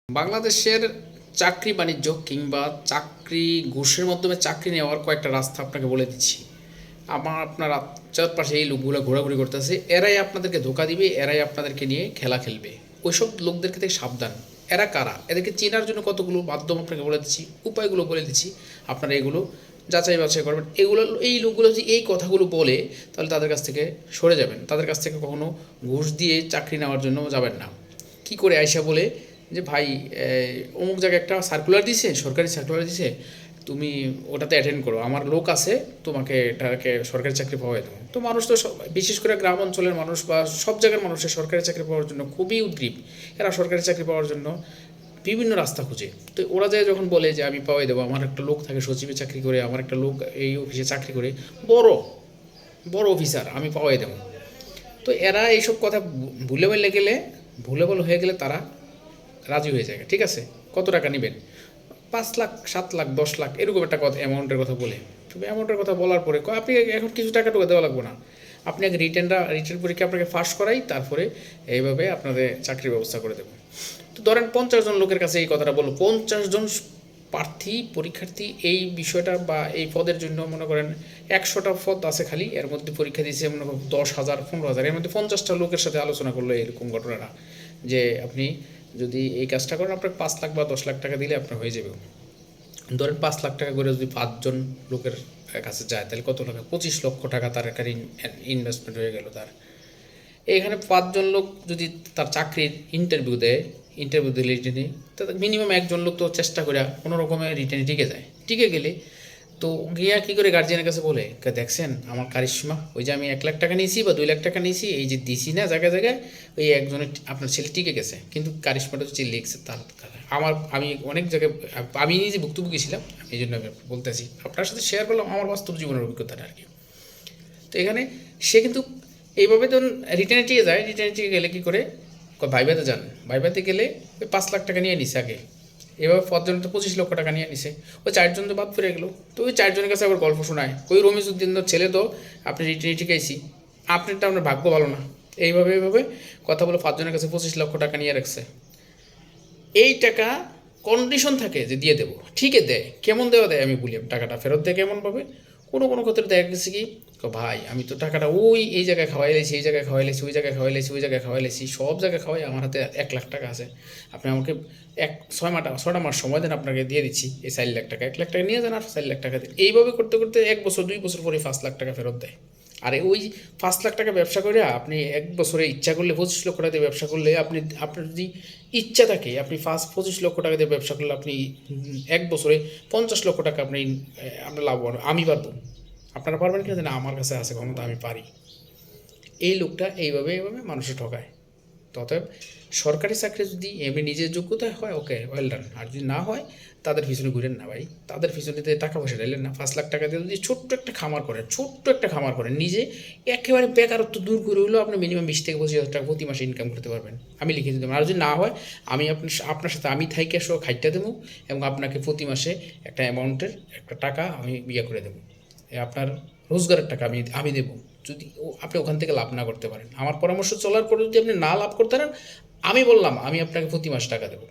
বাংলাদেশের চাকরি বাণিজ্য কিংবা চাকরি ঘুষের মাধ্যমে চাকরি নেওয়ার কয়েকটা রাস্তা আপনাকে বলে দিচ্ছি। আপনার চারপাশে এই লোকগুলো ঘোরাঘুরি করতেছে, এরাই আপনাদেরকে ধোকা দিবে, এরাই আপনাদেরকে নিয়ে খেলা খেলবে। ওইসব লোকদেরকে থেকে সাবধান। এরা কারা, এদেরকে চেনার জন্য কতগুলো মাধ্যম আপনাকে বলে দিচ্ছি, উপায়গুলো বলে দিচ্ছি। আপনারা এগুলো যাচাই বাছাই করবেন। এই লোকগুলো যদি এই কথাগুলো বলে, তাহলে তাদের কাছ থেকে সরে যাবেন। তাদের কাছ থেকে কখনো ঘুষ দিয়ে চাকরি নেওয়ার জন্য যাবেন না। কি করে আয়সা বলে যে ভাই অমুক জায়গায় একটা সার্কুলার দিছে, সরকারি সার্কুলার দিছে, তুমি ওটাতে অ্যাটেন্ড করো, আমার লোক আছে, তোমাকে এটাকে সরকারি চাকরি পাওয়াই দেবো। তো মানুষ তো বিশেষ করে গ্রাম অঞ্চলের মানুষ বা সব জায়গার মানুষের সরকারি চাকরি পাওয়ার জন্য খুবই উদ্গ্রীব। এরা সরকারি চাকরি পাওয়ার জন্য বিভিন্ন রাস্তা খুঁজে। তো ওরা যায় যখন বলে যে আমি পাওয়াই দেবো, আমার একটা লোক থাকে সচিবে চাকরি করে, আমার একটা লোক এই অফিসে চাকরি করে, বড় বড় অফিসার, আমি পাওয়াই দেবো। তো এরা এইসব কথা ভুলে বলে গেলে, ভুলে বল হয়ে গেলে তারা রাজি হয়ে যায়। ঠিক আছে, কত টাকা নেবেন? 5 লাখ, 7 লাখ, 10 লাখ, এরকম একটা কথা, অ্যামাউন্টের কথা বলে। তবে অ্যামাউন্টের কথা বলার পরে আপনি এখন কিছু টাকা টুকু দেওয়া লাগবে না, আপনি আগে রিটেন পরীক্ষা আপনাকে ফাঁস করাই, তারপরে এইভাবে আপনাদের চাকরির ব্যবস্থা করে দেবো। তো ধরেন 50 জন লোকের কাছে এই কথাটা বললো, 50 জন পরীক্ষার্থী এই বিষয়টা বা এই পদের জন্য মনে করেন 100টা পদ আছে খালি, এর মধ্যে পরীক্ষা দিয়েছে মনে করেন 10,000, 15,000, এর মধ্যে 50টা লোকের সাথে আলোচনা করলো এরকম ঘটনাটা, যে আপনি যদি এই কাজটা করেন আপনাকে 5 লাখ বা 10 লাখ টাকা দিলে আপনার হয়ে যাবে। ধরেন 5 লাখ টাকা করে যদি 5 জন লোকের কাছে যায়, তাহলে কত টাকা? 25 লক্ষ টাকা তার একটা ইনভেস্টমেন্ট হয়ে গেল তার। এখানে 5 জন লোক যদি তার চাকরির ইন্টারভিউ দিলে রিটেনে, তো মিনিমাম একজন লোক তো চেষ্টা করে কোনো রকমের রিটেনে টিকে যায়। টিকে গেলে তো গিয়া কী করে গার্জিয়ানের কাছে বলে, দেখছেন আমার কারিশমা, ওই যে আমি 1 লাখ টাকা নিয়েছি বা 2 লাখ টাকা নিয়েছি, এই যে দিছি না জায়গায় জায়গায়, ওই একজনের আপনার ছেলে টিকে গেছে, কিন্তু কারিশমাটা হচ্ছে লিখছে তার। আমি অনেক জায়গায় আমি নিজে ভুক্তভোগী ছিলাম, এই জন্য আমি বলতেছি, আপনার সাথে শেয়ার করলাম আমার বাস্তব জীবনের অভিজ্ঞতাটা আর কি। তো এখানে সে কিন্তু এইভাবে তো রিটার্নে টিকে যায়। রিটার্নে টিকে গেলে কী করে, ভাইভাতে যান, ভাইভাতে গেলে ওই 5 লাখ টাকা নিয়ে নিছে আগে, এভাবে 5 জন তো 25 লক্ষ টাকা নিয়ে নিছে। ওই 4 জন তো বাদ ফিরে গেলো। তো ওই 4 জনের কাছে আবার গল্প শোনায়, ওই রমিজউদ্দিনের ছেলে তো আপনি রিটার্নে টিকাইছি, আপনারটা আপনার ভাগ্য ভালো না। এইভাবে কথা বলে 5 জনের কাছে 25 লক্ষ টাকা নিয়ে রাখছে। এই টাকা কন্ডিশন থাকে যে দিয়ে দেবো, ঠিকই দেয়। কেমন দেয় আমি বলি, টাকাটা ফেরত দেয় কেমনভাবে? কোনো ক্ষেত্রে দেখা গেছে কি, ভাই আমি তো টাকাটা ওই এই জায়গায় খাওয়াই লেছি, এই জায়গায় খাওয়াই লেছি, ওই জায়গায় খাওয়াই লেছি, ওই জায়গায় খাওয়াই লেছি, সব জায়গায় খাওয়াই, আমার হাতে 1 লাখ টাকা আছে, আপনি আমাকে 6টা মাস সময় দেন, আপনাকে দিয়ে দিচ্ছি এই 4 লাখ টাকা। 1 লাখ টাকা নিয়ে যান আর 4 লাখ টাকা দিন। এইভাবে করতে করতে 1 বছর 2 বছর পরে 5 লাখ টাকা ফেরত দেয়। আর ওই 5 লাখ টাকা ব্যবসা করে আপনি 1 বছরে ইচ্ছা করলে 25 লক্ষ টাকা দিয়ে ব্যবসা করলে, আপনার যদি ইচ্ছা থাকে আপনি 25 লক্ষ টাকা দিয়ে ব্যবসা করলে আপনি 1 বছরে 50 লক্ষ টাকা আপনার লাভবান। আমি পারবো, আপনারা পারবেন কিনা না, আমার কাছে আছে ক্ষমতা, আমি পারি। এই লোকটা এইভাবে মানুষের ঠকায়। অতএব সরকারি চাকরি যদি এমনি নিজের যোগ্যতায় হয়, ওকে, ওয়েল ডান। আর যদি না হয়, তাদের পিছনে ঘুরেন না ভাই, তাদের পিছনে টাকা পয়সা ঢাইলেন না। 5 লাখ টাকা দিয়ে যদি ছোট্ট একটা খামার করেন, নিজে একেবারে বেকারত্ব দূর করে হলেও আপনি মিনিমাম 20 থেকে 25 হাজার টাকা প্রতি মাসে ইনকাম করতে পারবেন, আমি লিখে দিতে পারবো। আর যদি না হয়, আমি আপনার সাথে আমি থাইকে সহ খাইটা দেবো, এবং আপনাকে প্রতি মাসে একটা অ্যামাউন্টের একটা টাকা আমি করে দেবো, আপনার রোজগারের টাকা আমি দেবো, যদি আপনি ওখান থেকে লাভ না করতে পারেন। আমার পরামর্শ চলার পরে যদি আপনি না লাভ করতে পারেন, আমি বললাম আমি আপনাকে প্রতি মাসে টাকা দেবো।